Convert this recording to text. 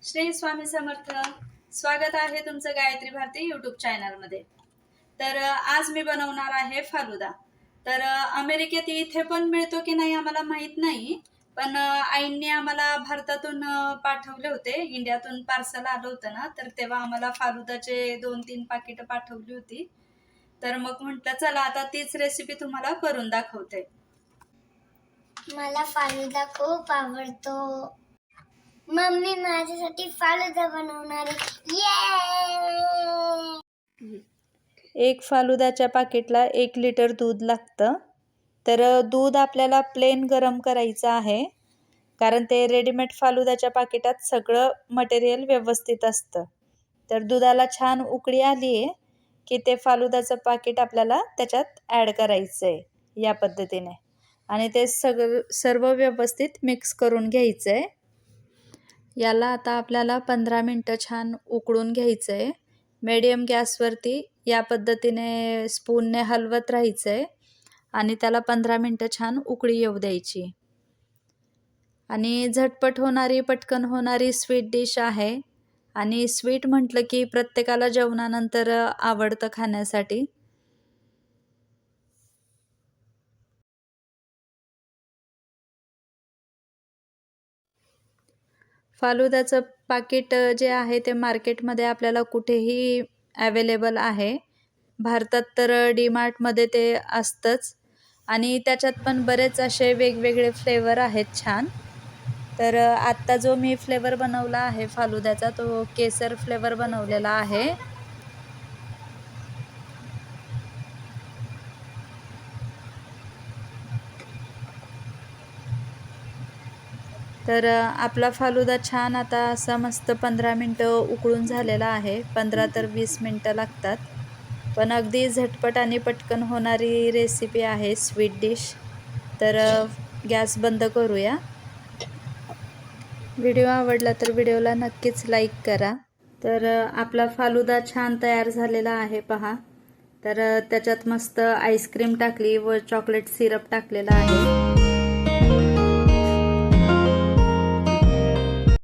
श्री स्वामी समर्थ. स्वागत आहे तुमचं गायत्री भारती यूट्यूब चॅनलमध्ये. तर आज मी बनवणार आहे फालुदा. तर अमेरिकेत इथे पण मिळतो की नाही आम्हाला माहित नाही, पण आईंनी आम्हाला भारतातून पाठवले होते. इंडियातून पार्सल आलं होतं ना, तर तेव्हा आम्हाला फालुदाचे 2-3 पाकिटं पाठवली होती. तर मग म्हटलं चला आता तीच रेसिपी तुम्हाला करून दाखवते. मला फालुदा खूप आवडतो. मम्मी माझ्यासाठी फालुदा बनवणार आहे. एक फालुदाच्या पाकिटला 1 लिटर दूध लागतं. तर दूध आपल्याला प्लेन गरम करायचं आहे, कारण ते रेडीमेड फालुदाच्या पाकिटात सगळं मटेरियल व्यवस्थित असतं. तर दुधाला छान उकळी आली आहे की ते फालुदाचं पाकिट आपल्याला त्याच्यात ॲड करायचं आहे या पद्धतीने, आणि ते सर्व व्यवस्थित मिक्स करून घ्यायचं आहे. याला आता आपल्याला 15 मिनटं छान उकळून घ्यायचं आहे. मीडियम गॅसवरती या पद्धतीने स्पूनने हलवत राहायचं आहे आणि त्याला 15 मिनटं छान उकळी येऊ द्यायची. आणि झटपट होणारी, पटकन होणारी स्वीट डिश आहे. आणि स्वीट म्हटलं की प्रत्येकाला जेवणानंतर आवडतं खाण्यासाठी. फालुदाचं पाकिट जे आहे ते मार्केटमध्ये आपल्याला कुठेही अवेलेबल आहे. भारतात तर डीमार्टमध्ये ते असतंच, आणि त्याच्यात पण बरेच असे वेगवेगळे फ्लेवर आहेत छान. तर आत्ता जो मी फ्लेवर बनवला आहे फालुद्याचा, तो केसर फ्लेवर बनवलेला आहे. तर आपला फालुदा छान आता असा मस्त 15 मिनटं उकळून झालेला आहे. 15 तर 20 मिनटं लागतात, पण अगदी झटपट आणि पटकन होणारी रेसिपी आहे, स्वीट डिश. तर गॅस बंद करूया. व्हिडिओ आवडला तर व्हिडिओला नक्कीच लाईक करा. तर आपला फालुदा छान तयार झालेला आहे पहा. तर त्याच्यात मस्त आईस्क्रीम टाकली व चॉकलेट सिरप टाकलेला आहे.